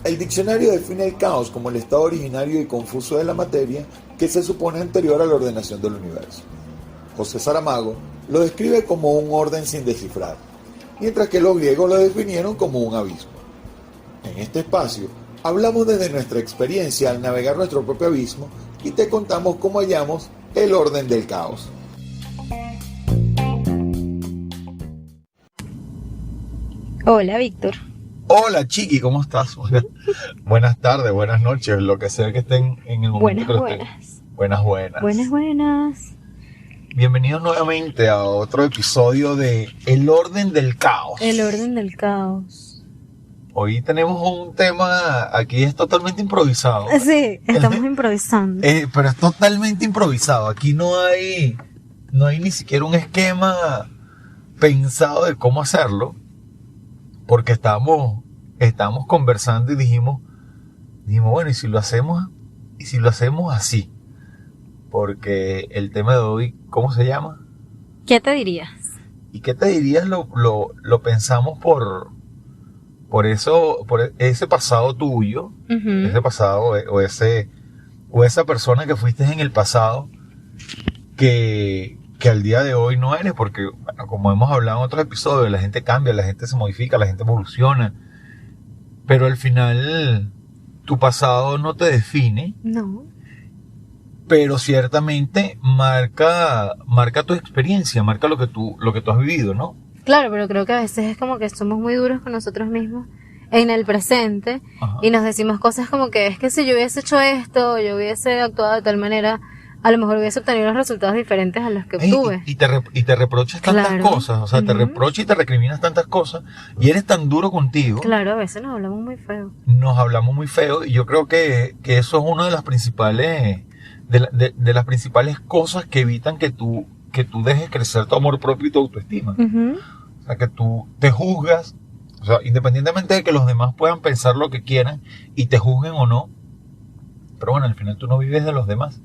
El diccionario define el caos como el estado originario y confuso de la materia que se supone anterior a la ordenación del universo. José Saramago lo describe como un orden sin descifrar, mientras que los griegos lo definieron como un abismo. En este espacio, hablamos desde nuestra experiencia al navegar nuestro propio abismo y te contamos cómo hallamos el orden del caos. Hola, Víctor. Hola, Chiqui, ¿cómo estás? Buenas tardes, buenas noches, lo que sea que estén en el momento que lo estén. Buenas. Bienvenidos nuevamente a otro episodio de El Orden del Caos. El Orden del Caos. Hoy tenemos un tema, aquí es totalmente improvisado. Sí, estamos improvisando. Pero es totalmente improvisado, aquí no hay ni siquiera un esquema pensado de cómo hacerlo. Porque estábamos conversando y dijimos, bueno, ¿y si lo hacemos así? Porque el tema de hoy, ¿cómo se llama? ¿Qué te dirías? ¿Y qué te dirías? Lo pensamos por eso, por ese pasado tuyo, ese pasado o esa persona que fuiste en el pasado que al día de hoy no eres, porque bueno, como hemos hablado en otros episodios, la gente cambia, la gente se modifica, la gente evoluciona, pero al final tu pasado no te define. No. Pero ciertamente marca tu experiencia, marca lo que tú has vivido, ¿no? Claro, pero creo que a veces es como que somos muy duros con nosotros mismos en el presente. Ajá. Y nos decimos cosas como que es que si yo hubiese hecho esto, yo hubiese actuado de tal manera, a lo mejor hubiese obtenido los resultados diferentes a los que obtuve. Y te reprochas tantas cosas, o sea, te reprochas y te recriminas tantas cosas, y eres tan duro contigo. Claro, a veces nos hablamos muy feo. Y yo creo que eso es una de las principales, de las principales cosas que evitan que tú dejes crecer tu amor propio y tu autoestima. O sea, que tú te juzgas, o sea, independientemente de que los demás puedan pensar lo que quieran y te juzguen o no, pero bueno, al final tú no vives de los demás.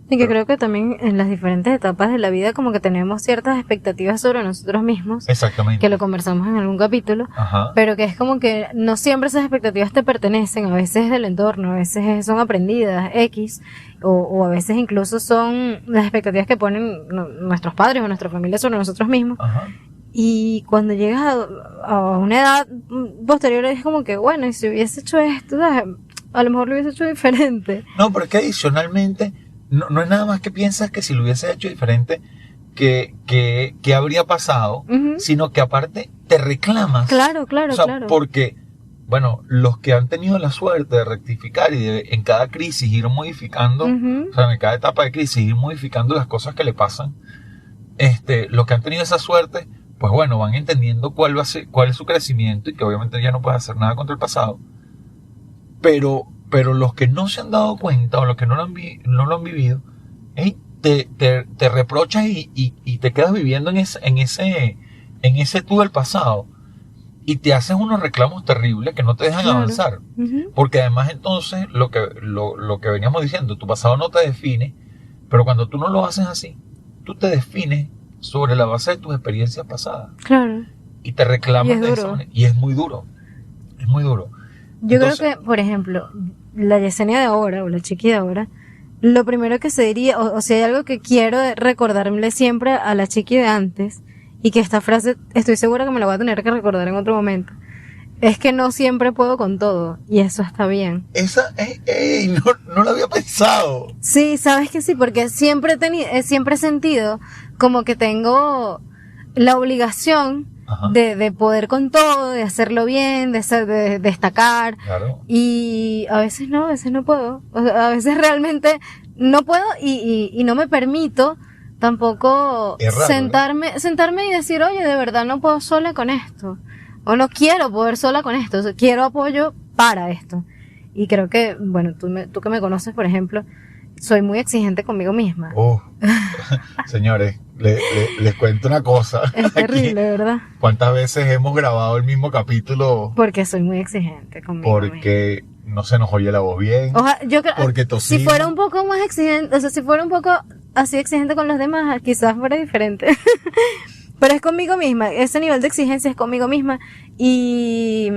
Y que creo que también en las diferentes etapas de la vida como que tenemos ciertas expectativas sobre nosotros mismos. Exactamente. Que lo conversamos en algún capítulo. Ajá. Pero que es como que no siempre esas expectativas te pertenecen. A veces es del entorno, a veces son aprendidas, X. O a veces incluso son las expectativas que ponen nuestros padres o nuestra familia sobre nosotros mismos. Ajá. Y cuando llegas a una edad posterior es como que, bueno, y si hubiese hecho esto, a lo mejor lo hubiese hecho diferente. No, pero es que adicionalmente... No es nada más que piensas que si lo hubiese hecho diferente, que habría pasado, sino que aparte te reclamas. Claro. O sea, porque, bueno, los que han tenido la suerte de rectificar y de en cada crisis ir modificando, o sea, en cada etapa de crisis ir modificando las cosas que le pasan, los que han tenido esa suerte, pues bueno, van entendiendo cuál es su crecimiento y que obviamente ya no puedes hacer nada contra el pasado. Pero los que no se han dado cuenta o los que no lo han vivido, te reprochas y te quedas viviendo en ese tú del pasado y te haces unos reclamos terribles que no te dejan avanzar. Porque además entonces lo que veníamos diciendo, tu pasado no te define, pero cuando tú no lo haces así, tú te defines sobre la base de tus experiencias pasadas. Claro. Y te reclamas de eso. Y es muy duro. Es muy duro. Yo creo que, por ejemplo, la Yesenia de ahora o la Chiqui de ahora, lo primero que se diría, o si hay algo que quiero recordarle siempre a la Chiqui de antes, y que esta frase estoy segura que me la voy a tener que recordar en otro momento, es que no siempre puedo con todo, y eso está bien. Esa, no lo había pensado. Sí, sabes que sí, porque siempre he sentido como que tengo la obligación de poder con todo, de hacerlo bien, de destacar. Claro. Y a veces no puedo. O sea, a veces realmente no puedo y no me permito tampoco sentarme y decir, oye, de verdad no puedo sola con esto. O no quiero poder sola con esto. O sea, quiero apoyo para esto. Y creo que, bueno, tú que me conoces, por ejemplo, soy muy exigente conmigo misma. Señores, les cuento una cosa. Es terrible, aquí, ¿verdad? ¿Cuántas veces hemos grabado el mismo capítulo? Porque soy muy exigente conmigo Porque no se nos oye la voz bien. Yo creo, porque tosimos. Si fuera un poco más exigente, o sea, si fuera un poco así exigente con los demás, quizás fuera diferente. pero es conmigo misma, ese nivel de exigencia es conmigo misma, y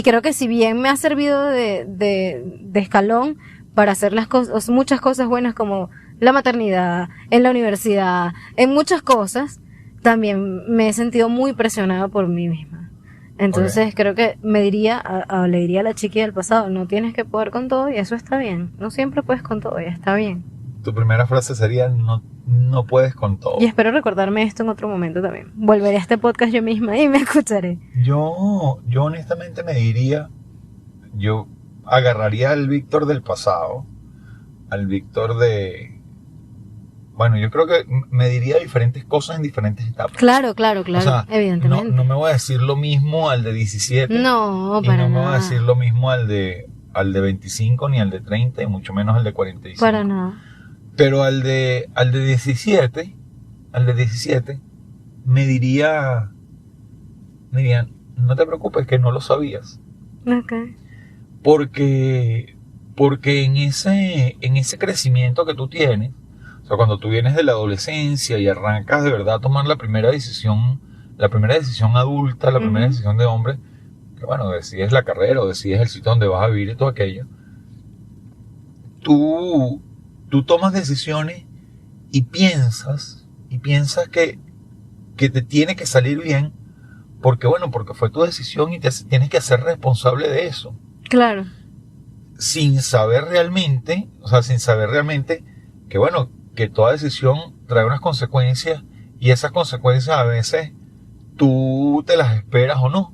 creo que si bien me ha servido de escalón para hacer las cosas, muchas cosas buenas como la maternidad, en la universidad, en muchas cosas, también me he sentido muy presionada por mí misma. Entonces creo que le diría a la chiqui del pasado, no tienes que poder con todo y eso está bien. No siempre puedes con todo y está bien. Tu primera frase sería, no puedes con todo. Y espero recordarme esto en otro momento también. Volveré a este podcast yo misma y me escucharé. Yo honestamente me diría, yo agarraría al Víctor del pasado, al Víctor de... Bueno, yo creo que me diría diferentes cosas en diferentes etapas. Claro, O sea, evidentemente. No me voy a decir lo mismo al de 17. No, y para no me nada. voy a decir lo mismo al de 25, ni al de 30, y mucho menos al de 45. Para nada. Pero al de 17, me dirían, no te preocupes que no lo sabías. Okay. Porque en ese crecimiento que tú tienes, o sea, cuando tú vienes de la adolescencia y arrancas de verdad a tomar la primera decisión adulta, la primera decisión de hombre, que bueno, decides la carrera o decides el sitio donde vas a vivir y todo aquello, tú tomas decisiones y piensas que te tiene que salir bien, porque fue tu decisión y te tienes que hacer responsable de eso. Claro. Sin saber realmente que toda decisión trae unas consecuencias y esas consecuencias a veces tú te las esperas o no.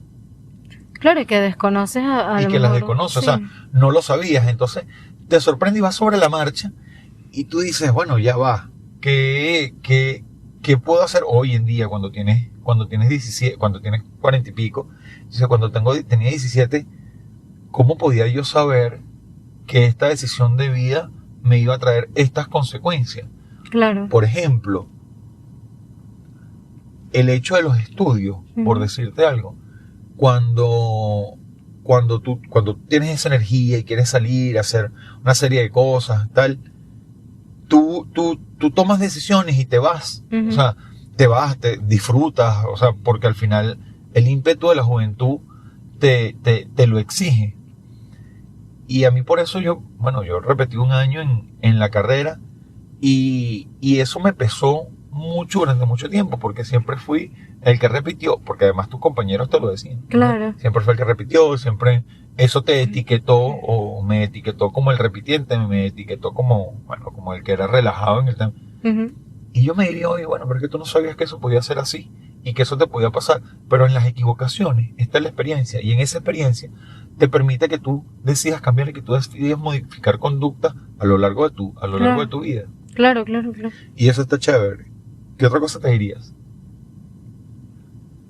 Claro, y que desconoces a Y lo que las mejor, desconoces, sí. o sea, no lo sabías, entonces te sorprende y vas sobre la marcha y tú dices, bueno, ya va, ¿qué puedo hacer hoy en día cuando tienes 17, cuando tienes 40 y pico? Dice, tenía 17, ¿cómo podía yo saber que esta decisión de vida me iba a traer estas consecuencias? Claro. Por ejemplo, el hecho de los estudios, por decirte algo, cuando tú tienes esa energía y quieres salir a hacer una serie de cosas, tal, tú tomas decisiones y te vas, o sea, te disfrutas, o sea, porque al final el ímpetu de la juventud te lo exige. Y a mí por eso yo repetí un año en la carrera y eso me pesó mucho durante mucho tiempo, porque siempre fui el que repitió, porque además tus compañeros te lo decían. Claro. Siempre fue el que repitió, siempre eso te etiquetó, o me etiquetó como el repitiente, me etiquetó como el que era relajado en el tema. Y yo me diría, oye, pero es que tú no sabías que eso podía ser así y que eso te podía pasar, pero en las equivocaciones está la experiencia, y en esa experiencia te permite que tú decidas cambiar y que tú decidas modificar conducta a lo largo de tu vida. Claro. Y eso está chévere. ¿Qué otra cosa te dirías?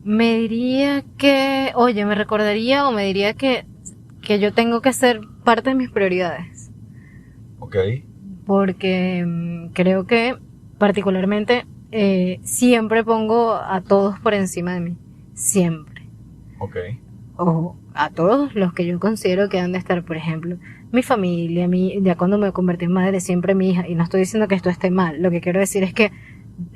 Me diría que, me recordaría o me diría que yo tengo que ser parte de mis prioridades. Ok. Porque creo que particularmente siempre pongo a todos por encima de mí. Siempre. Ok. O a todos los que yo considero que han de estar, por ejemplo, mi familia, ya cuando me convertí en madre, siempre mi hija. Y no estoy diciendo que esto esté mal. Lo que quiero decir es que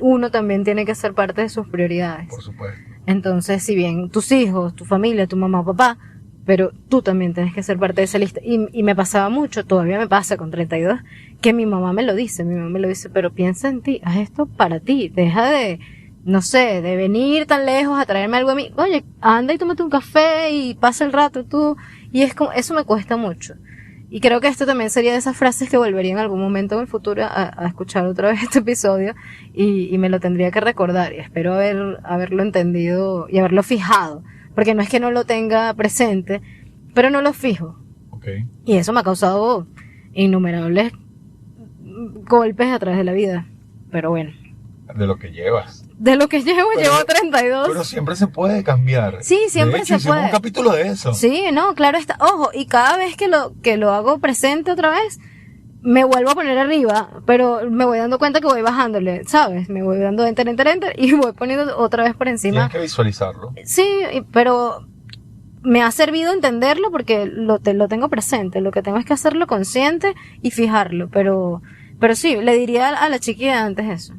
uno también tiene que ser parte de sus prioridades. Por supuesto. Entonces, si bien tus hijos, tu familia, tu mamá o papá, pero tú también tienes que ser parte de esa lista. Y me pasaba mucho, todavía me pasa con 32, que mi mamá me lo dice, pero piensa en ti, haz esto para ti, deja de, no sé, de venir tan lejos a traerme algo a mí. Oye, anda y tómate un café y pasa el rato tú. Y es como, eso me cuesta mucho. Y creo que esto también sería de esas frases que volvería en algún momento en el futuro a escuchar otra vez este episodio y me lo tendría que recordar, y espero haberlo entendido y haberlo fijado, porque no es que no lo tenga presente, pero no lo fijo. Okay. Y eso me ha causado innumerables golpes a través de la vida, pero bueno. De lo que llevas. De lo que llevo 32. Pero siempre se puede cambiar. Sí, siempre de hecho, se puede. hicimos un capítulo de eso. Sí, no, claro está. Ojo, y cada vez que lo hago presente otra vez, me vuelvo a poner arriba, pero me voy dando cuenta que voy bajándole, ¿sabes? Me voy dando enter, y voy poniendo otra vez por encima. Tienes que visualizarlo. Sí, pero me ha servido entenderlo porque lo tengo presente. Lo que tengo es que hacerlo consciente y fijarlo, pero sí, le diría a la chiquilla antes eso.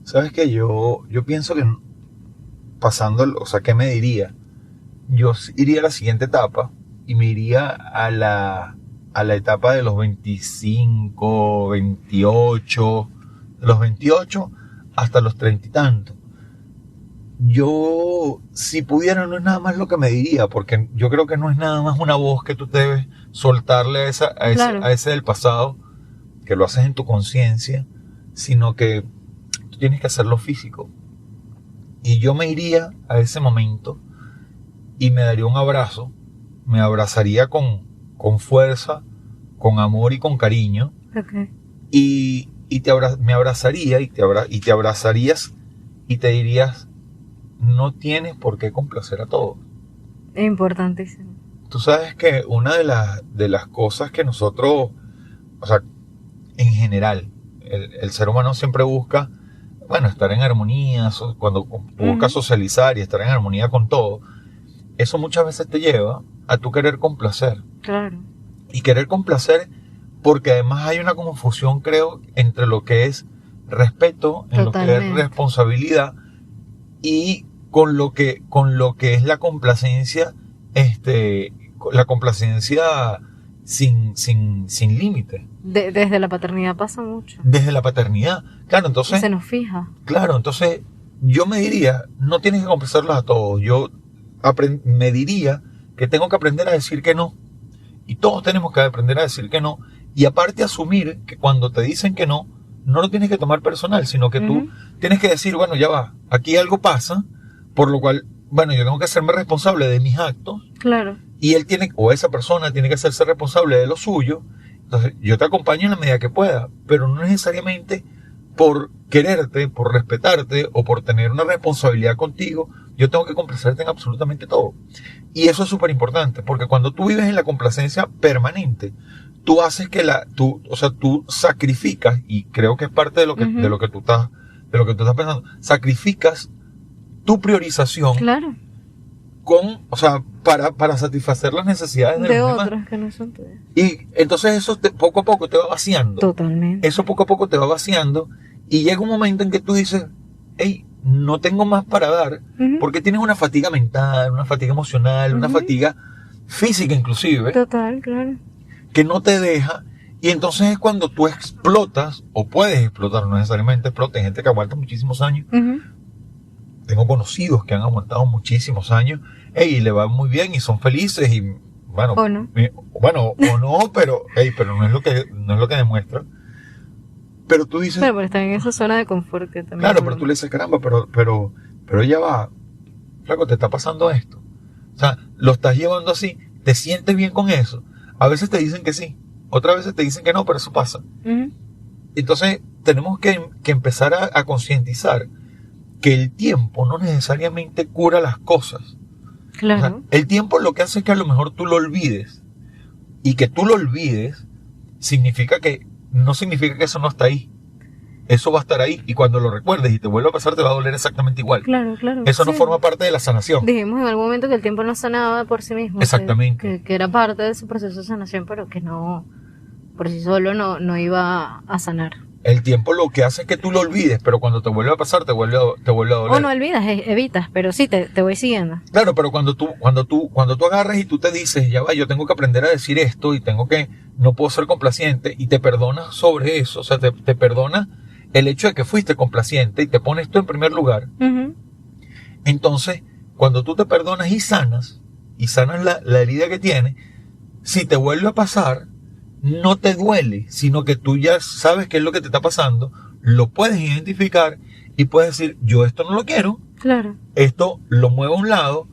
Sabes que yo pienso que o sea, ¿qué me diría? Yo iría a la siguiente etapa y me iría a la etapa de los 25, 28, de los 28 hasta los 30 y tantos. Yo, si pudiera, no es nada más lo que me diría, porque yo creo que no es nada más una voz que tú debes soltarle a ese del pasado, que lo haces en tu conciencia, sino que tú tienes que hacerlo físico. Y yo me iría a ese momento y me daría un abrazo, me abrazaría con fuerza, con amor y con cariño. Okay. Y me abrazaría y te abrazarías y te dirías: no tienes por qué complacer a todos. Es importantísimo. Tú sabes que una de las cosas que nosotros, o sea, en general, el ser humano siempre busca, bueno, estar en armonía, cuando busca socializar y estar en armonía con todo, eso muchas veces te lleva a tú querer complacer. Claro. Y querer complacer, porque además hay una confusión, creo, entre lo que es respeto, en lo que es responsabilidad, y con lo que es la complacencia, la complacencia sin límite. Desde la paternidad pasa mucho. Desde la paternidad, claro, entonces... Y se nos fija. Claro, entonces yo me diría, no tienes que complacerlos a todos. Yo me diría que tengo que aprender a decir que no. Y todos tenemos que aprender a decir que no. Y aparte asumir que cuando te dicen que no, no lo tienes que tomar personal, sino que tú tienes que decir, bueno, ya va, aquí algo pasa, por lo cual, bueno, yo tengo que hacerme responsable de mis actos. Claro. Y él o esa persona tiene que hacerse responsable de lo suyo. Entonces, yo te acompaño en la medida que pueda, pero no necesariamente por quererte, por respetarte o por tener una responsabilidad contigo, yo tengo que complacerte en absolutamente todo. Y eso es súper importante, porque cuando tú vives en la complacencia permanente, tú haces que tú sacrificas, y creo que es parte de lo que tú estás pensando, sacrificas tu priorización. Claro. Para satisfacer las necesidades de los otros demás. que no son tuyos. Y entonces eso poco a poco te va vaciando. Totalmente. Eso poco a poco te va vaciando y llega un momento en que tú dices, hey, no tengo más para dar, porque tienes una fatiga mental, una fatiga emocional, una fatiga física inclusive. Total, claro. Que no te deja, y entonces es cuando tú explotas, o puedes explotar, no necesariamente explotas, hay gente que aguanta muchísimos años. Tengo conocidos que han aguantado muchísimos años, y le va muy bien y son felices, y bueno, o no, pero no es lo que demuestra. Pero tú dices... Pero están en esa zona de confort que también... Claro, pero tú le dices, caramba, pero ya va, flaco, te está pasando esto. O sea, lo estás llevando así, te sientes bien con eso. A veces te dicen que sí, otras veces te dicen que no, pero eso pasa. Entonces, tenemos que empezar a concientizar que el tiempo no necesariamente cura las cosas. Claro. O sea, el tiempo lo que hace es que a lo mejor tú lo olvides. Y que tú lo olvides no significa que eso no está ahí. Eso va a estar ahí, y cuando lo recuerdes y te vuelva a pasar, te va a doler exactamente igual. Claro. Eso no forma parte de la sanación. Dijimos en algún momento que el tiempo no sanaba por sí mismo. Exactamente. Que era parte de ese proceso de sanación, pero que no, por sí solo no iba a sanar. El tiempo lo que hace es que tú lo olvides, pero cuando te vuelve a pasar, te vuelve a doler. O no olvidas, evitas, pero sí, te voy siguiendo. Claro, pero cuando tú agarras y tú te dices, ya va, yo tengo que aprender a decir esto y no puedo ser complaciente, y te perdonas sobre eso, o sea, te perdonas el hecho de que fuiste complaciente y te pones tú en primer lugar. Entonces, cuando tú te perdonas y sanas la herida que tienes, si te vuelve a pasar, no te duele, sino que tú ya sabes qué es lo que te está pasando, lo puedes identificar y puedes decir, yo esto no lo quiero, claro, esto lo muevo a un lado,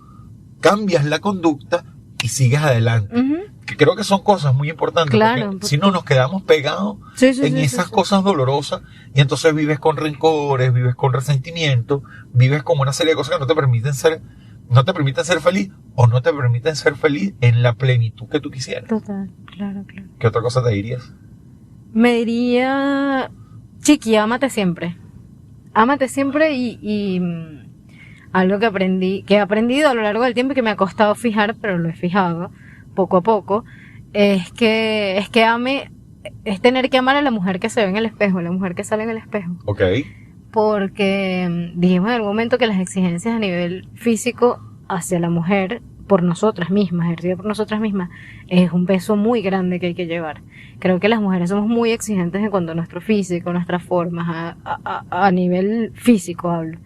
cambias la conducta y sigues adelante. Que creo que son cosas muy importantes, claro, porque si no nos quedamos pegados en esas cosas dolorosas, y entonces vives con rencores, vives con resentimiento, vives con una serie de cosas que no te permiten ser feliz, o no te permiten ser feliz en la plenitud que tú quisieras. Total, claro. ¿Qué otra cosa te dirías? Me diría, chiqui, ámate siempre. Ámate siempre, y algo que he aprendido a lo largo del tiempo y que me ha costado fijar, pero lo he fijado poco a poco, es que ame, es tener que amar a la mujer que se ve en el espejo, la mujer que sale en el espejo. Ok. porque dijimos en algún momento que las exigencias a nivel físico hacia la mujer, por nosotras mismas, ejercido por nosotras mismas, es un peso muy grande que hay que llevar. Creo que las mujeres somos muy exigentes en cuanto a nuestro físico, nuestras formas, a nivel físico hablo.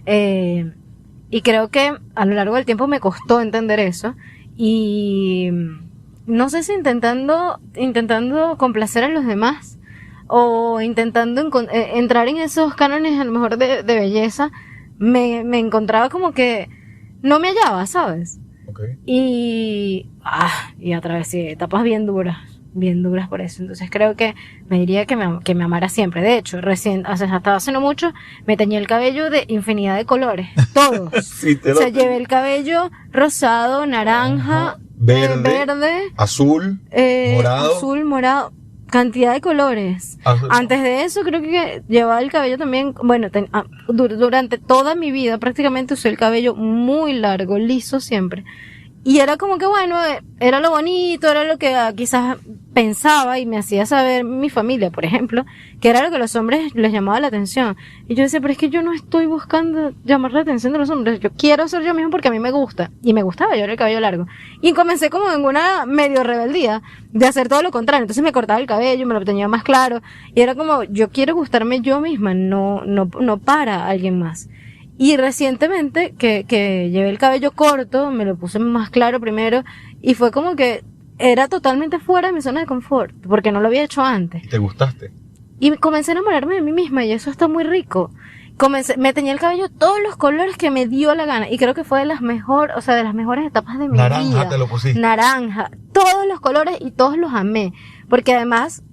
Y creo que a lo largo del tiempo me costó entender eso, y no sé si intentando complacer a los demás, o intentando entrar en esos cánones a lo mejor de belleza, me encontraba como que no me hallaba, ¿sabes? Okay. Y atravesé etapas bien duras por eso. Entonces creo que me diría que me amara siempre. De hecho, hasta hace no mucho, me teñí el cabello de infinidad de colores, todos. Sí, llevé el cabello rosado, naranja, verde, azul, morado, cantidad de colores. Antes de eso creo que llevaba el cabello también, bueno, durante toda mi vida prácticamente usé el cabello muy largo, liso siempre. Y era como que bueno, era lo bonito, era lo que quizás pensaba y me hacía saber mi familia, por ejemplo, que era lo que a los hombres les llamaba la atención. Y yo decía, pero es que yo no estoy buscando llamar la atención de los hombres, yo quiero ser yo mismo porque a mí me gusta. Y me gustaba llevar el cabello largo. Y comencé como en una medio rebeldía de hacer todo lo contrario. Entonces me cortaba el cabello, me lo tenía más claro. Y era como, yo quiero gustarme yo misma, no para alguien más. Y recientemente que llevé el cabello corto, me lo puse más claro primero, y fue como que era totalmente fuera de mi zona de confort, porque no lo había hecho antes. ¿Te gustaste? Y comencé a enamorarme de mí misma, y eso está muy rico. Me teñí el cabello todos los colores que me dio la gana, y creo que fue de las mejores etapas de mi vida. Naranja te lo pusiste. Naranja, todos los colores, y todos los amé, porque además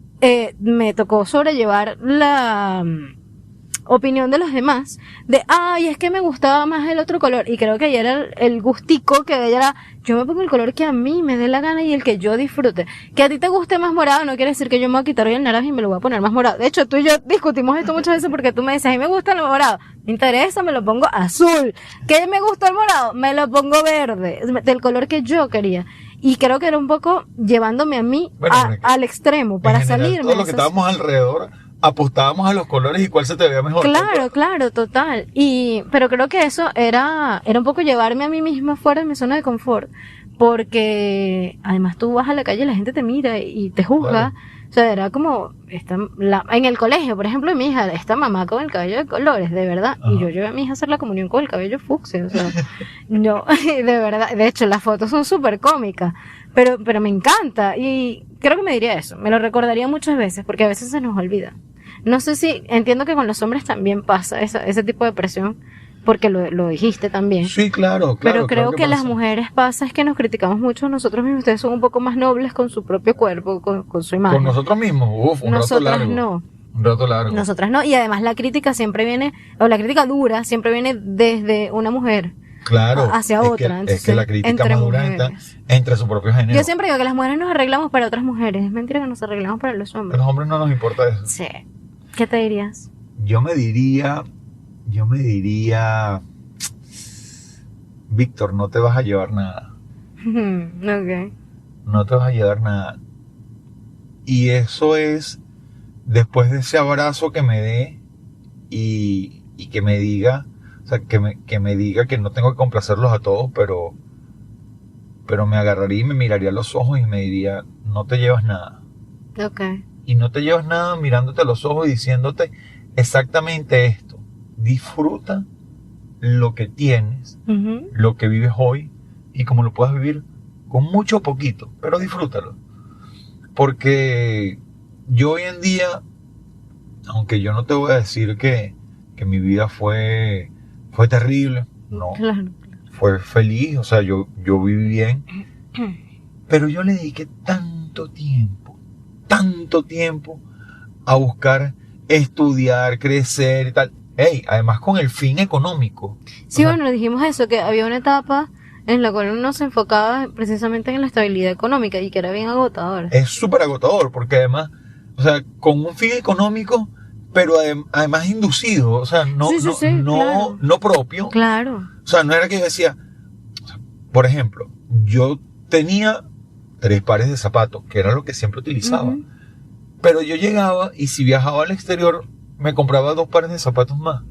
me tocó sobrellevar la opinión de los demás, de, es que me gustaba más el otro color, y creo que ahí era el gustico que de ella era, yo me pongo el color que a mí me dé la gana y el que yo disfrute. Que a ti te guste más morado no quiere decir que yo me voy a quitar hoy el naranja y me lo voy a poner más morado. De hecho, tú y yo discutimos esto muchas veces porque tú me dices, a mí me gusta el morado, me interesa, me lo pongo azul. ¿Qué me gusta el morado? Me lo pongo verde, del color que yo quería. Y creo que era un poco llevándome a mí al extremo, para salirme. Todo lo que estábamos alrededor apostábamos a los colores y cuál se te veía mejor. Claro, total. Pero creo que eso era un poco llevarme a mí misma fuera de mi zona de confort, porque además tú vas a la calle y la gente te mira y te juzga. Claro. O sea, era como, en el colegio, por ejemplo, mi hija, esta mamá con el cabello de colores, de verdad. Ajá. Y yo llevé a mi hija a hacer la comunión con el cabello fucsia, o sea, no, de verdad, de hecho, las fotos son súper cómicas, pero me encanta, y creo que me diría eso, me lo recordaría muchas veces, porque a veces se nos olvida. No sé si, entiendo que con los hombres también pasa ese tipo de presión, porque lo dijiste también. Sí, claro. Pero creo que las mujeres pasa es que nos criticamos mucho nosotros mismos. Ustedes son un poco más nobles con su propio cuerpo, con su imagen. Con nosotros mismos, un rato largo. No. Un rato largo. Nosotras no. Y además la crítica siempre viene, o la crítica dura siempre viene desde una mujer. Claro. Hacia otra. Es que la crítica más dura está entre su propio género. Yo siempre digo que las mujeres nos arreglamos para otras mujeres. Es mentira que nos arreglamos para los hombres. A los hombres no nos importa eso. Sí. ¿Qué te dirías? Yo me diría, Víctor, no te vas a llevar nada. Okay. No te vas a llevar nada. Y eso es después de ese abrazo que me dé y que me diga, o sea, que me diga que no tengo que complacerlos a todos, pero me agarraría y me miraría a los ojos y me diría, no te llevas nada. Okay. Y no te llevas nada mirándote a los ojos y diciéndote exactamente esto. Disfruta lo que tienes, lo que vives hoy, y como lo puedas vivir con mucho o poquito, pero disfrútalo. Porque yo hoy en día, aunque yo no te voy a decir que mi vida fue terrible, no, claro. Fue feliz, o sea, yo viví bien, pero yo le dediqué tanto tiempo a buscar estudiar, crecer y tal. Además con el fin económico. Sí, bueno, dijimos eso, que había una etapa en la cual uno se enfocaba precisamente en la estabilidad económica y que era bien agotador. Es súper agotador porque además, o sea, con un fin económico, pero además inducido, o sea, no propio. Claro. O sea, no era que yo decía, por ejemplo, yo tenía 3 pares de zapatos, que era lo que siempre utilizaba. Pero yo llegaba y si viajaba al exterior, me compraba 2 pares de zapatos más.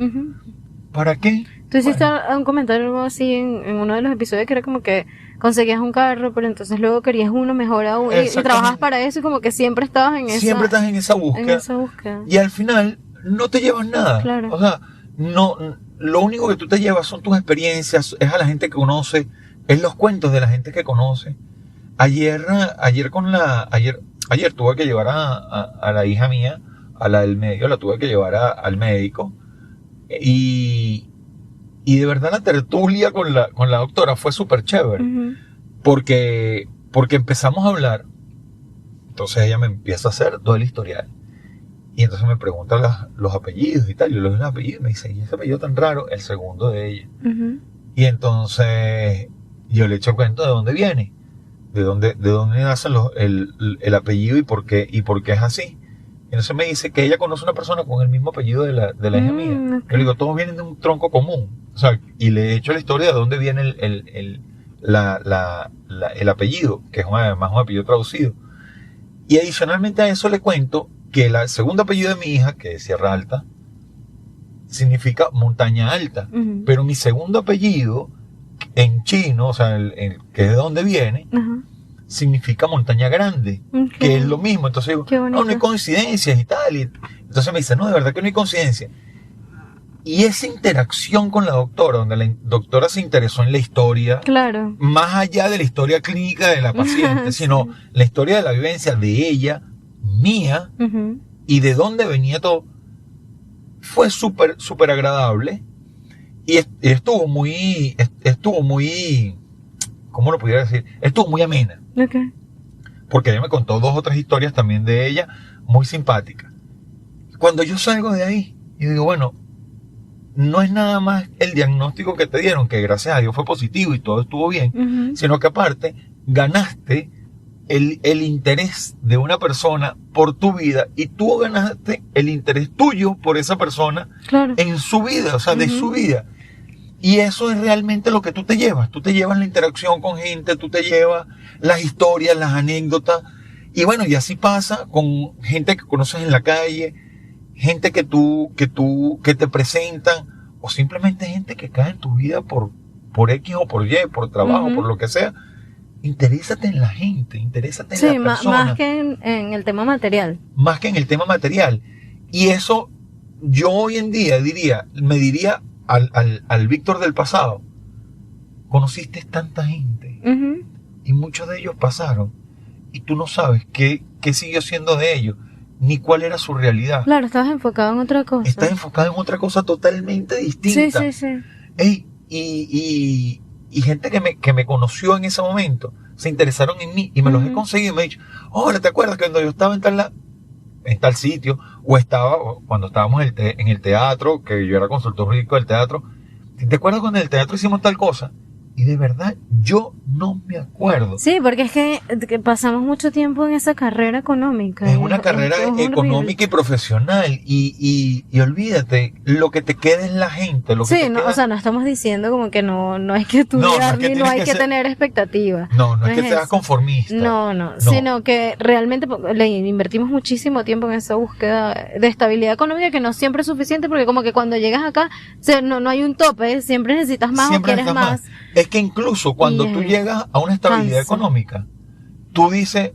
¿Para qué? Tú hiciste un comentario así en uno de los episodios que era como que conseguías un carro, pero entonces luego querías uno mejor aún y trabajabas para eso y como que siempre estabas en esa... Siempre estás en esa búsqueda. Y al final no te llevas nada. Claro. O sea, no, lo único que tú te llevas son tus experiencias, es a la gente que conoce, es los cuentos de la gente que conoce. Ayer tuve que llevar a la hija mía, a la del medio, la tuve que llevar al médico. Y de verdad la tertulia con la doctora fue súper chévere. Porque empezamos a hablar. Entonces ella me empieza a hacer todo el historial. Y entonces me pregunta los apellidos y tal. Yo le doy los apellidos y me dice, ¿y ese apellido tan raro? El segundo de ella. Y entonces yo le echo cuenta de dónde viene. De dónde nace el apellido y por qué es así. Y entonces me dice que ella conoce una persona con el mismo apellido de la hija mía. Yo le digo, todos vienen de un tronco común. O sea, y le he hecho la historia de dónde viene el apellido, que es además un apellido traducido. Y adicionalmente a eso le cuento que el segundo apellido de mi hija, que es Sierra Alta, significa montaña alta. Pero mi segundo apellido, en chino, o sea, que es de donde viene, significa montaña grande, que es lo mismo. Entonces digo, no hay coincidencias y tal. Y entonces me dice, no, de verdad que no hay coincidencia. Y esa interacción con la doctora, donde la doctora se interesó en la historia, claro, más allá de la historia clínica de la paciente, sino la historia de la vivencia de ella, mía, y de dónde venía todo, fue súper, súper agradable. Y estuvo muy, ¿cómo lo pudiera decir? Estuvo muy amena. Porque ella me contó 2 o 3 historias también de ella, muy simpáticas. Cuando yo salgo de ahí, yo digo, bueno, no es nada más el diagnóstico que te dieron, que gracias a Dios fue positivo y todo estuvo bien, sino que aparte ganaste el interés de una persona por tu vida y tú ganaste el interés tuyo por esa persona en su vida, o sea, de su vida. Y eso es realmente lo que tú te llevas. Tú te llevas la interacción con gente, tú te llevas las historias, las anécdotas. Y bueno, y así pasa con gente que conoces en la calle, gente que te presentan, o simplemente gente que cae en tu vida por X o por Y, por trabajo, por lo que sea. Interésate en la gente, interésate en la persona. Más que en el tema material. Más que en el tema material. Y eso, yo hoy en día me diría al Víctor del pasado, conociste tanta gente y muchos de ellos pasaron y tú no sabes qué siguió siendo de ellos ni cuál era su realidad. Claro, estabas enfocado en otra cosa. Estás enfocado en otra cosa totalmente distinta. Sí. Ey, y gente que me conoció en ese momento se interesaron en mí y me los he conseguido y me han dicho, hola, ¿te acuerdas que cuando yo estaba en tal sitio, o cuando estábamos en el teatro, que yo era consultor jurídico del teatro, ¿te acuerdas cuando en el teatro hicimos tal cosa? Y de verdad, yo no me acuerdo. Sí, porque es que pasamos mucho tiempo en esa carrera económica. Es una carrera económica y profesional. Y olvídate, lo que te queda es la gente. O sea, no estamos diciendo como que no hay que estudiar ni no hay que tener expectativas. No es que seas conformista. No, sino que realmente le invertimos muchísimo tiempo en esa búsqueda de estabilidad económica que no siempre es suficiente porque como que cuando llegas acá, no hay un tope, siempre necesitas más o quieres más. Es que incluso cuando tú llegas a una estabilidad económica, tú dices,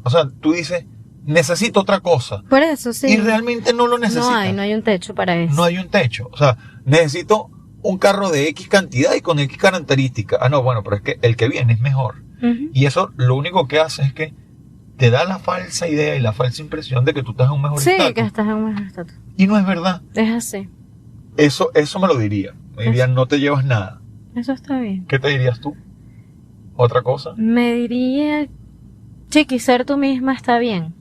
necesito otra cosa. Por eso, sí. Y realmente no lo necesitas. No hay un techo para eso. No hay un techo. O sea, necesito un carro de X cantidad y con X características. No, bueno, pero es que el que viene es mejor. Y eso lo único que hace es que te da la falsa idea y la falsa impresión de que tú estás en un mejor estatus. Sí, que estás en un mejor estatus. Y no es verdad. Es así. Eso me lo diría. Me diría, no te llevas nada. Eso está bien. ¿Qué te dirías tú? ¿Otra cosa? Me diría, chiqui, ser tú misma está bien.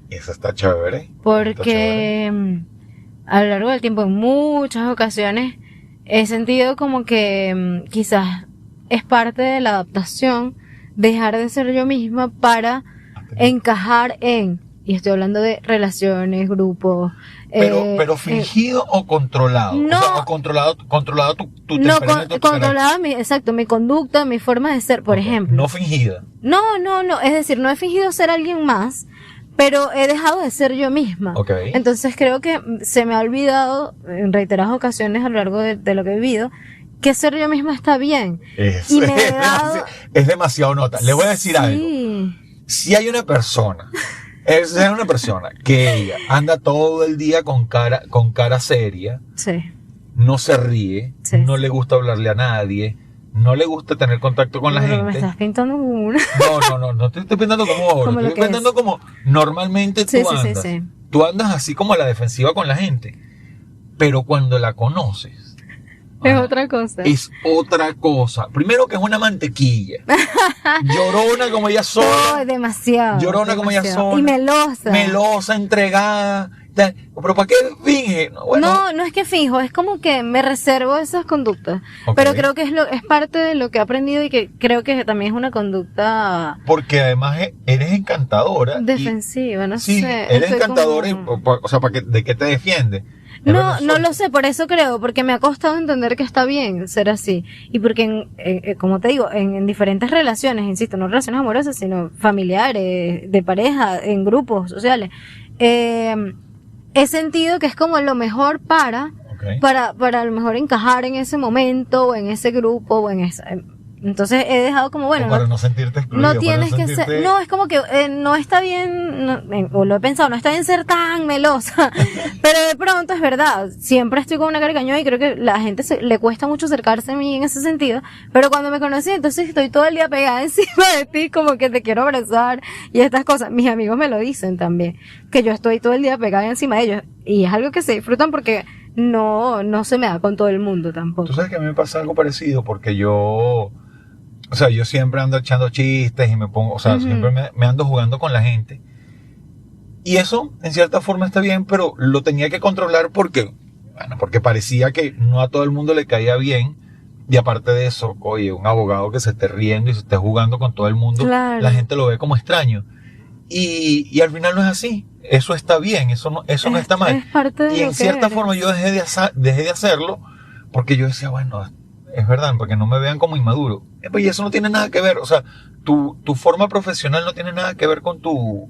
Eso está chévere. Porque a lo largo del tiempo, en muchas ocasiones, he sentido como que quizás es parte de la adaptación dejar de ser yo misma para encajar en, y estoy hablando de relaciones, grupos. Pero fingido o controlado. No. O sea, o controlado tu temperamento. No, controlada mi conducta, mi forma de ser, por ejemplo. No fingida. No. Es decir, no he fingido ser alguien más, pero he dejado de ser yo misma. Okay. Entonces creo que se me ha olvidado en reiteradas ocasiones a lo largo de lo que he vivido que ser yo misma está bien. Y me he dado... es demasiado nota. Le voy a decir algo. Si hay una persona que ella anda todo el día con cara seria, sí, no se ríe, sí, no le gusta hablarle a nadie, no le gusta tener contacto con la gente. Me estás pintando como una. No te estoy pintando como ahora, como estoy pintando como normalmente tú andas. Sí. Tú andas así como a la defensiva con la gente, pero cuando la conoces, es otra cosa. Es otra cosa. Primero que es una mantequilla. Llorona como ella sola. Oh, demasiado. Llorona como ella sola. Y melosa. Melosa, entregada. Pero ¿para qué finge? Bueno, no es que fijo, es como que me reservo esas conductas. Okay. Pero creo que es parte de lo que he aprendido y que creo que también es una conducta... Porque además eres encantadora. Defensiva, no sí, sé. Eres encantadora, o sea, ¿de qué te defiende? No lo sé, por eso creo, porque me ha costado entender que está bien ser así. Y porque, como te digo, en diferentes relaciones, insisto, no relaciones amorosas, sino familiares, de pareja, en grupos sociales, he sentido que es como lo mejor para a lo mejor encajar en ese momento, o en ese grupo, o en esa... Entonces he dejado como, bueno, para no sentirte excluido, no tienes que ser, no, es como que no está bien, o lo he pensado, no está bien ser tan melosa, pero de pronto es verdad, siempre estoy con una cara de cañón y creo que la gente le cuesta mucho acercarse a mí en ese sentido, pero cuando me conocí, entonces estoy todo el día pegada encima de ti, como que te quiero abrazar y estas cosas. Mis amigos me lo dicen también, que yo estoy todo el día pegada encima de ellos, y es algo que se disfrutan porque no se me da con todo el mundo tampoco. Tú sabes que a mí me pasa algo parecido, porque yo siempre ando echando chistes y me pongo, o sea, siempre me ando jugando con la gente. Y eso, en cierta forma, está bien, pero lo tenía que controlar porque parecía que no a todo el mundo le caía bien. Y aparte de eso, oye, un abogado que se esté riendo y se esté jugando con todo el mundo, claro, la gente lo ve como extraño. Y al final no es así. Eso está bien, eso no está mal. Es parte de y en cierta forma yo dejé de hacerlo porque yo decía, bueno, es verdad, porque no me vean como inmaduro. Y eso no tiene nada que ver, o sea, tu forma profesional no tiene nada que ver con tu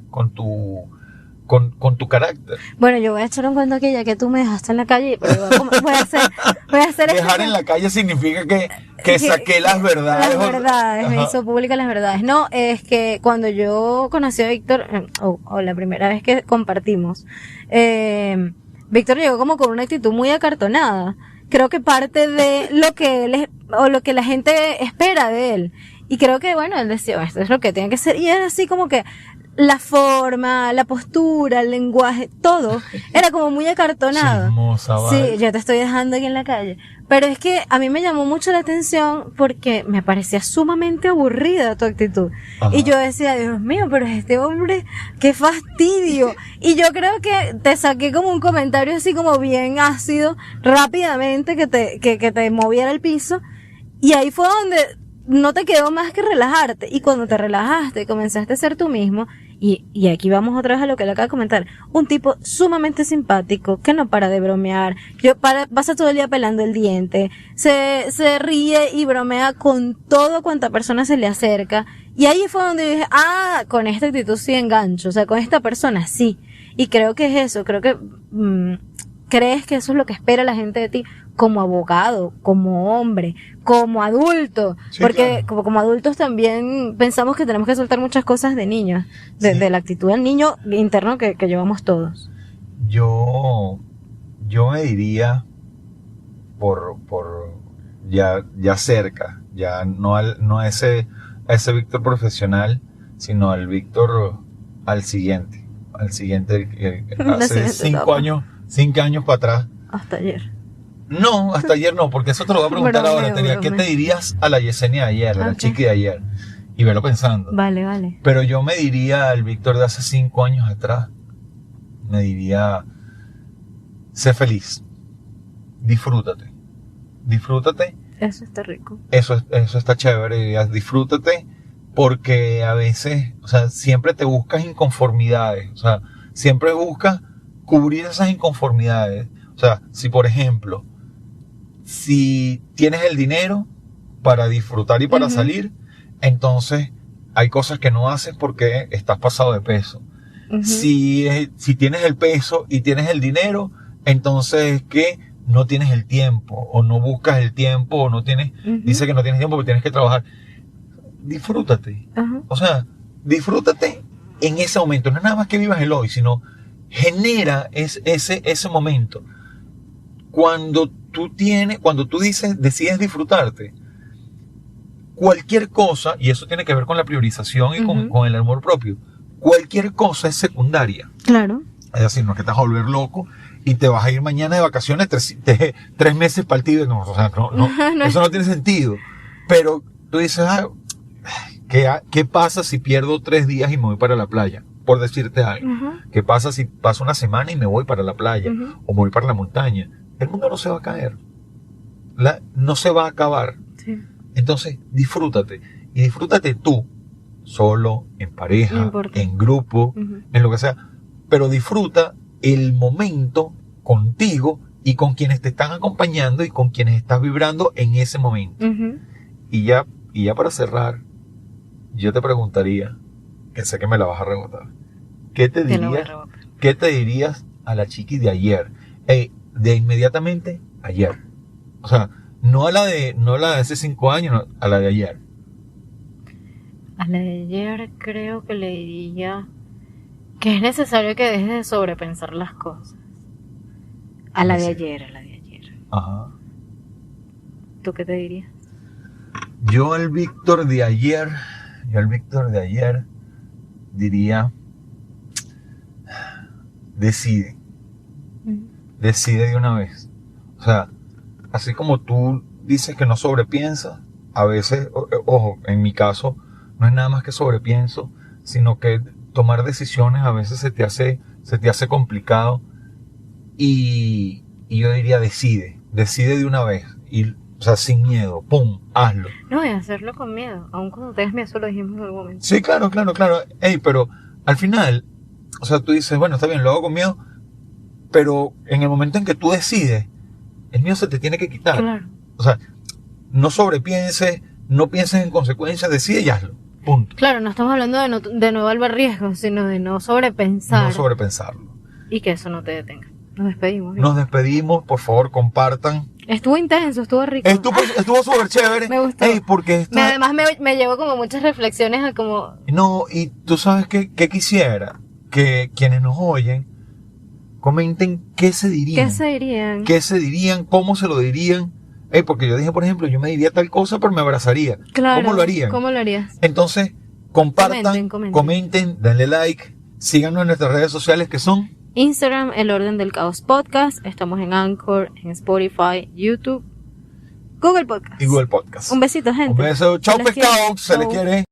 carácter. Bueno, yo voy a echar un cuento aquí, ya que tú me dejaste en la calle, pero voy a hacer dejar en la calle significa que saqué las verdades. Las verdades, me hizo públicas las verdades. No, es que cuando yo conocí a Víctor, o la primera vez que compartimos, Víctor llegó como con una actitud muy acartonada. Creo que parte de lo que él o lo que la gente espera de él. Y creo que, bueno, él decía, esto es lo que tiene que ser. Y era así como que la forma, la postura, el lenguaje, todo era como muy acartonado. Chismosa, vale. Sí, yo te estoy dejando aquí en la calle. Pero es que a mí me llamó mucho la atención porque me parecía sumamente aburrida tu actitud. Ajá. Y yo decía, Dios mío, pero este hombre, qué fastidio. Y yo creo que te saqué como un comentario así como bien ácido, rápidamente, que te moviera el piso. Y ahí fue donde no te quedó más que relajarte. Y cuando te relajaste, comenzaste a ser tú mismo. Y aquí vamos otra vez a lo que le acabo de comentar. Un tipo sumamente simpático, que no para de bromear. Pasa todo el día pelando el diente. Se ríe y bromea con todo cuanta persona se le acerca. Y ahí fue donde dije, con esta actitud sí engancho. O sea, con esta persona sí. Y creo que es eso. Creo que, crees que eso es lo que espera la gente de ti como abogado, como hombre, como adulto, sí, porque claro, como adultos también pensamos que tenemos que soltar muchas cosas de niños, de la actitud del niño interno que llevamos todos. Yo me diría por ya cerca, ya no a ese Víctor profesional, sino al Víctor al siguiente hace 5 años para atrás. Hasta ayer. No, hasta ayer no, porque eso te lo voy a preguntar ahora. ¿Qué te dirías a la Yesenia de ayer, a la chiqui de ayer? Y velo pensando. Vale. Pero yo me diría al Víctor de hace 5 años atrás, me diría, sé feliz, disfrútate. Eso está rico. Eso está chévere, disfrútate, porque a veces, o sea, siempre te buscas inconformidades, o sea, siempre buscas cubrir esas inconformidades. O sea, si por ejemplo, si tienes el dinero para disfrutar y para salir, entonces hay cosas que no haces porque estás pasado de peso. Si tienes el peso y tienes el dinero, entonces que no tienes el tiempo, o no buscas el tiempo, o no tienes, dice que no tienes tiempo porque tienes que trabajar. Disfrútate. O sea, disfrútate en ese momento. No es nada más que vivas el hoy, sino genera ese momento. Cuando tú decides disfrutarte, cualquier cosa, y eso tiene que ver con la priorización y con el amor propio, cualquier cosa es secundaria. Claro. Es decir, no es que te vas a volver loco y te vas a ir mañana de vacaciones 3 meses para el Tíbet. No, o sea, no, eso no tiene sentido. Pero tú dices, ¿qué pasa si pierdo 3 días y me voy para la playa? Por decirte algo. ¿Qué pasa si paso una semana y me voy para la playa? O me voy para la montaña. El mundo no se va a caer. No se va a acabar. Sí. Entonces, disfrútate. Y disfrútate tú, solo, en pareja, en grupo, en lo que sea. Pero disfruta el momento contigo y con quienes te están acompañando y con quienes estás vibrando en ese momento. Y ya para cerrar, yo te preguntaría, que sé que me la vas a rebotar, ¿qué te dirías a la chiqui de ayer? De inmediatamente ayer. O sea, no a la de hace 5 años, no, a la de ayer. A la de ayer creo que le diría que es necesario que dejes de sobrepensar las cosas. A la de ayer. Ajá. ¿Tú qué te dirías? Yo al Víctor de ayer diría, decide de una vez. O sea, así como tú dices que no sobrepiensas, a veces, ojo, en mi caso, no es nada más que sobrepienso, sino que tomar decisiones a veces se te hace complicado, y yo diría decide de una vez, y, o sea, sin miedo, pum, hazlo. No, y hacerlo con miedo, aun cuando tengas miedo, eso lo dijimos en algún momento. Sí, claro, pero al final, o sea, tú dices, bueno, está bien, lo hago con miedo, pero en el momento en que tú decides, el miedo se te tiene que quitar. Claro. O sea, no sobrepienses, no pienses en consecuencias, decide y hazlo. Punto. Claro, no estamos hablando de no evaluar riesgos, sino de no sobrepensar. No sobrepensarlo. Y que eso no te detenga. Nos despedimos. Nos despedimos, por favor, compartan. Estuvo intenso, estuvo rico. Estuvo súper chévere. Me gustó. Porque además me llevó como muchas reflexiones a como... No, y tú sabes que quisiera que quienes nos oyen comenten qué se dirían. ¿Qué se dirían? ¿Cómo se lo dirían? Porque yo dije, por ejemplo, yo me diría tal cosa, pero me abrazaría. Claro. ¿Cómo lo harían? ¿Cómo lo harías? Entonces, compartan, comenten, denle like, síganos en nuestras redes sociales que son Instagram, El Orden del Caos Podcast. Estamos en Anchor, en Spotify, YouTube, Google Podcast. Y Google Podcast. Un besito, gente. Un beso. Chao, pescado. Se le quiere.